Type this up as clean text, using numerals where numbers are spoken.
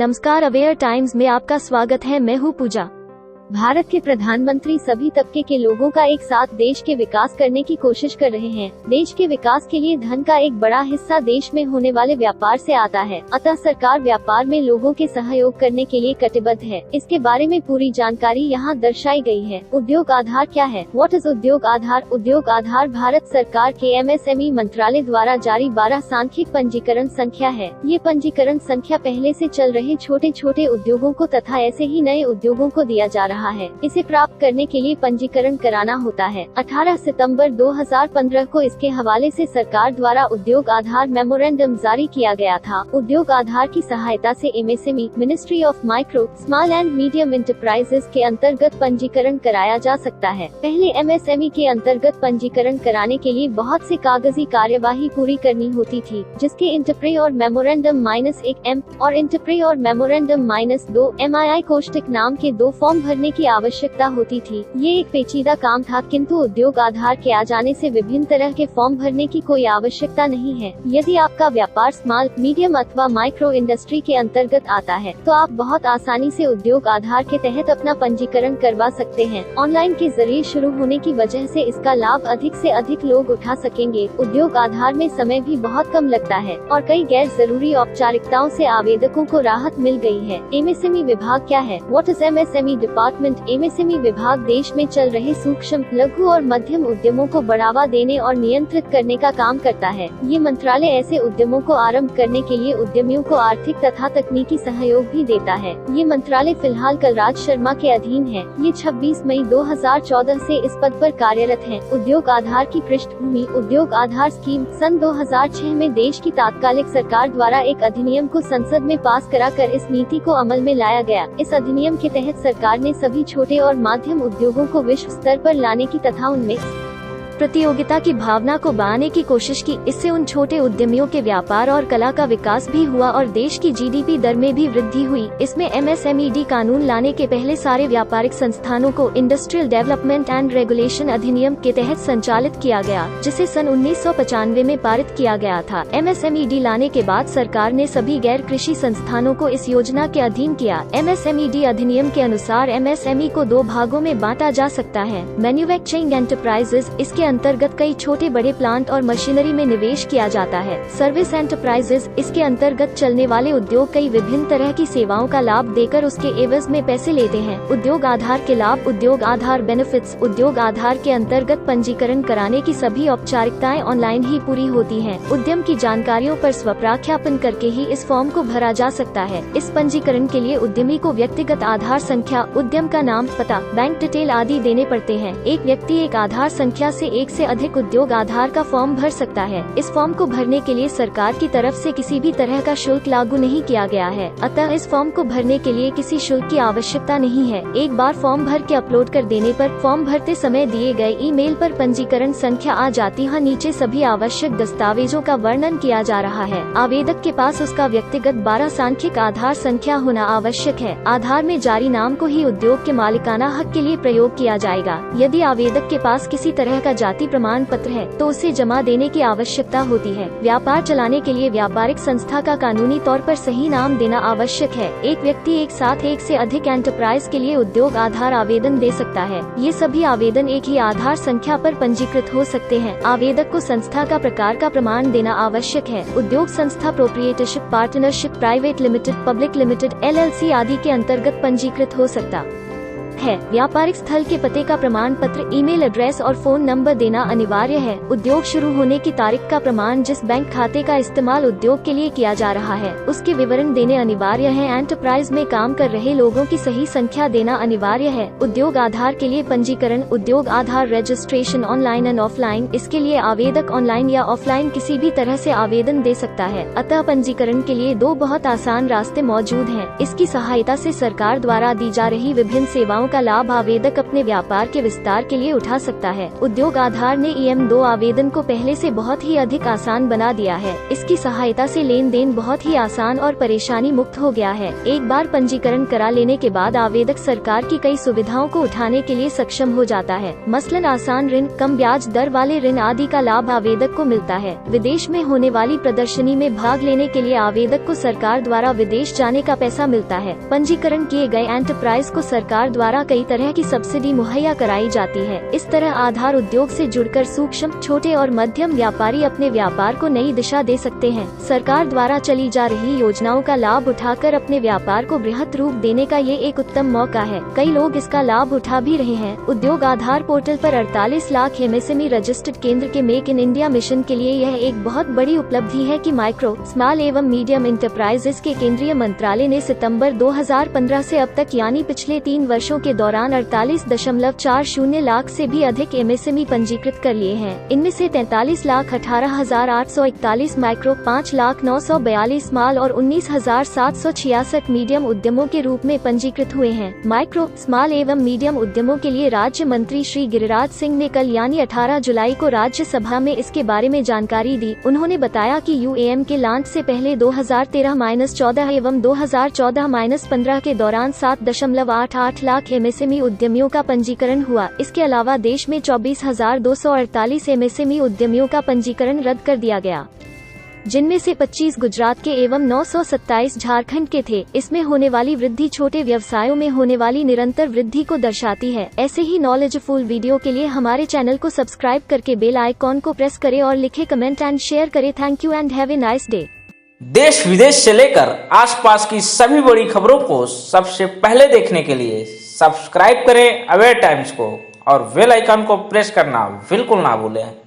नमस्कार, aware times में आपका स्वागत है। मैं हूँ पूजा। भारत के प्रधानमंत्री सभी तबके के लोगों का एक साथ देश के विकास करने की कोशिश कर रहे हैं। देश के विकास के लिए धन का एक बड़ा हिस्सा देश में होने वाले व्यापार से आता है, अतः सरकार व्यापार में लोगों के सहयोग करने के लिए कटिबद्ध है। इसके बारे में पूरी जानकारी यहाँ दर्शाई गई है। उद्योग आधार क्या है? व्हाट इज उद्योग आधार? उद्योग आधार भारत सरकार के MSME मंत्रालय द्वारा जारी 12 सांख्यिक पंजीकरण संख्या है। ये पंजीकरण संख्या पहले से चल रहे छोटे छोटे उद्योगों को तथा ऐसे ही नए उद्योगों को दिया जा रहा है। इसे प्राप्त करने के लिए पंजीकरण कराना होता है। 18 सितंबर 2015 को इसके हवाले से सरकार द्वारा उद्योग आधार मेमोरेंडम जारी किया गया था। उद्योग आधार की सहायता से MSME ministry of micro small and medium enterprises के अंतर्गत पंजीकरण कराया जा सकता है। पहले MSME के अंतर्गत पंजीकरण कराने के लिए बहुत से कागजी कार्यवाही पूरी करनी होती थी, जिसके इंटरप्रे और मेमोरेंडम -1M और इंटरप्रे और मेमोरेंडम -2 MII कोष्टक नाम के 2 फॉर्म भरने की आवश्यकता होती थी। ये एक पेचीदा काम था, किंतु उद्योग आधार के आ जाने से विभिन्न तरह के फॉर्म भरने की कोई आवश्यकता नहीं है। यदि आपका व्यापार स्मॉल, मीडियम अथवा माइक्रो इंडस्ट्री के अंतर्गत आता है तो आप बहुत आसानी से उद्योग आधार के तहत अपना पंजीकरण करवा सकते हैं। ऑनलाइन के जरिए शुरू होने की वजह से इसका लाभ अधिक से अधिक लोग उठा सकेंगे। उद्योग आधार में समय भी बहुत कम लगता है और कई गैर जरूरी औपचारिकताओं से आवेदकों को राहत मिल गई है। MSME विभाग क्या है? What is MSME department? MSME विभाग देश में चल रहे सूक्ष्म, लघु और मध्यम उद्यमों को बढ़ावा देने और नियंत्रित करने का काम करता है। ये मंत्रालय ऐसे उद्यमों को आरंभ करने के लिए उद्यमियों को आर्थिक तथा तकनीकी सहयोग भी देता है। ये मंत्रालय फिलहाल कलराज शर्मा के अधीन है। ये 26 मई 2014 से इस पद पर कार्यरत हैं। उद्योग आधार की पृष्ठभूमि: उद्योग आधार स्कीम सन 2006 में देश की तात्कालिक सरकार द्वारा एक अधिनियम को संसद में पास कराकर इस नीति को अमल में लाया गया। इस अधिनियम के तहत सरकार ने सभी छोटे और माध्यम उद्योगों को विश्व स्तर पर लाने की तथा उनमें प्रतियोगिता की भावना को बढ़ाने की कोशिश की। इससे उन छोटे उद्यमियों के व्यापार और कला का विकास भी हुआ और देश की GDP दर में भी वृद्धि हुई। इसमें MSMED कानून लाने के पहले सारे व्यापारिक संस्थानों को इंडस्ट्रियल डेवलपमेंट एंड रेगुलेशन अधिनियम के तहत संचालित किया गया, जिसे सन 1995 में पारित किया गया था। MSMED लाने के बाद सरकार ने सभी गैर कृषि संस्थानों को इस योजना के अधीन किया। MSMED अधिनियम के अनुसार MSME को 2 भागों में बांटा जा सकता है। मैन्युफैक्चरिंग एंटरप्राइजेज, इसके अंतर्गत कई छोटे बड़े प्लांट और मशीनरी में निवेश किया जाता है। सर्विस एंटरप्राइजेज, इसके अंतर्गत चलने वाले उद्योग कई विभिन्न तरह की सेवाओं का लाभ देकर उसके एवज में पैसे लेते हैं। उद्योग आधार के लाभ: उद्योग आधार बेनिफिट्स: उद्योग आधार के अंतर्गत पंजीकरण कराने की सभी औपचारिकताएं ऑनलाइन ही पूरी होती हैं। उद्यम की जानकारियों पर स्वप्राख्यापन करके ही इस फॉर्म को भरा जा सकता है। इस पंजीकरण के लिए उद्यमी को व्यक्तिगत आधार संख्या, उद्यम का नाम, पता, बैंक डिटेल आदि देने पड़ते हैं। एक व्यक्ति एक आधार संख्या से एक से अधिक उद्योग आधार का फॉर्म भर सकता है। इस फॉर्म को भरने के लिए सरकार की तरफ से किसी भी तरह का शुल्क लागू नहीं किया गया है, अतः इस फॉर्म को भरने के लिए किसी शुल्क की आवश्यकता नहीं है। एक बार फॉर्म भर के अपलोड कर देने पर फॉर्म भरते समय दिए गए ईमेल पर पंजीकरण संख्या आ जाती है। नीचे सभी आवश्यक दस्तावेजों का वर्णन किया जा रहा है। आवेदक के पास उसका व्यक्तिगत 12 सांख्यिक आधार संख्या होना आवश्यक है। आधार में जारी नाम को ही उद्योग के मालिकाना हक के लिए प्रयोग किया जाएगा। यदि आवेदक के पास किसी तरह का जाति प्रमाण पत्र है तो उसे जमा देने की आवश्यकता होती है। व्यापार चलाने के लिए व्यापारिक संस्था का कानूनी तौर पर सही नाम देना आवश्यक है। एक व्यक्ति एक साथ एक से अधिक एंटरप्राइज के लिए उद्योग आधार आवेदन दे सकता है। ये सभी आवेदन एक ही आधार संख्या पर पंजीकृत हो सकते हैं। आवेदक को संस्था का प्रकार का प्रमाण देना आवश्यक है। उद्योग संस्था proprietorship, partnership, private limited, public limited, LLC आदि के अंतर्गत पंजीकृत हो सकता है। व्यापारिक स्थल के पते का प्रमाण पत्र, ईमेल एड्रेस और फोन नंबर देना अनिवार्य है। उद्योग शुरू होने की तारीख का प्रमाण, जिस बैंक खाते का इस्तेमाल उद्योग के लिए किया जा रहा है उसके विवरण देने अनिवार्य है। एंटरप्राइज में काम कर रहे लोगों की सही संख्या देना अनिवार्य है। उद्योग आधार के लिए पंजीकरण: उद्योग आधार रजिस्ट्रेशन ऑनलाइन एंड ऑफलाइन। इसके लिए आवेदक ऑनलाइन या ऑफलाइन किसी भी तरह से आवेदन दे सकता है, अतः पंजीकरण के लिए 2 बहुत आसान रास्ते मौजूद हैं। इसकी सहायता से सरकार द्वारा दी जा रही विभिन्न सेवाओं का लाभ आवेदक अपने व्यापार के विस्तार के लिए उठा सकता है। उद्योग आधार ने EM2 आवेदन को पहले से बहुत ही अधिक आसान बना दिया है। इसकी सहायता से लेन देन बहुत ही आसान और परेशानी मुक्त हो गया है। एक बार पंजीकरण करा लेने के बाद आवेदक सरकार की कई सुविधाओं को उठाने के लिए सक्षम हो जाता है। मसलन आसान ऋण, कम ब्याज दर वाले ऋण आदि का लाभ आवेदक को मिलता है। विदेश में होने वाली प्रदर्शनी में भाग लेने के लिए आवेदक को सरकार द्वारा विदेश जाने का पैसा मिलता है। पंजीकरण किए गए एंटरप्राइज को सरकार द्वारा कई तरह की सब्सिडी मुहैया कराई जाती है। इस तरह आधार उद्योग से जुड़कर सूक्ष्म, छोटे और मध्यम व्यापारी अपने व्यापार को नई दिशा दे सकते हैं। सरकार द्वारा चली जा रही योजनाओं का लाभ उठाकर अपने व्यापार को बृहत रूप देने का ये एक उत्तम मौका है। कई लोग इसका लाभ उठा भी रहे हैं। उद्योग आधार पोर्टल पर 48 लाख MSME रजिस्टर्ड केंद्र के मेक इन इंडिया मिशन के लिए यह एक बहुत बड़ी उपलब्धि है कि माइक्रो, स्मॉल एवं मीडियम इंटरप्राइजेस के केंद्रीय मंत्रालय ने सितंबर 2015 से अब तक यानी पिछले 3 वर्षों के दौरान 48.40 लाख से भी अधिक MSME पंजीकृत कर लिए हैं। इनमें से 43,18,841 माइक्रो, 5,09,42 स्मॉल और 19,766 मीडियम उद्यमों के रूप में पंजीकृत हुए हैं। माइक्रो, स्मॉल एवं मीडियम उद्यमों के लिए राज्य मंत्री श्री गिरिराज सिंह ने कल यानी 18 जुलाई को राज्यसभा में इसके बारे में जानकारी दी। उन्होंने बताया कि UAM के लॉन्च से पहले 2013-14 एवं 2014-15 के दौरान 7.88 लाख MSME उद्यमियों का पंजीकरण हुआ। इसके अलावा देश में 24,248 MSME उद्यमियों का पंजीकरण रद्द कर दिया गया, जिनमें से 25 गुजरात के एवं 927 झारखंड के थे। इसमें होने वाली वृद्धि छोटे व्यवसायों में होने वाली निरंतर वृद्धि को दर्शाती है। ऐसे ही नॉलेजफुल वीडियो के लिए हमारे चैनल को सब्सक्राइब करके बेल आइकॉन को प्रेस करें और लिखे कमेंट एंड शेयर करें। Thank you and have a nice day. देश विदेश से लेकर आसपास की सभी बड़ी खबरों को सबसे पहले देखने के लिए सब्सक्राइब करें अवेयर टाइम्स को और बेल आइकन को प्रेस करना बिल्कुल ना भूलें।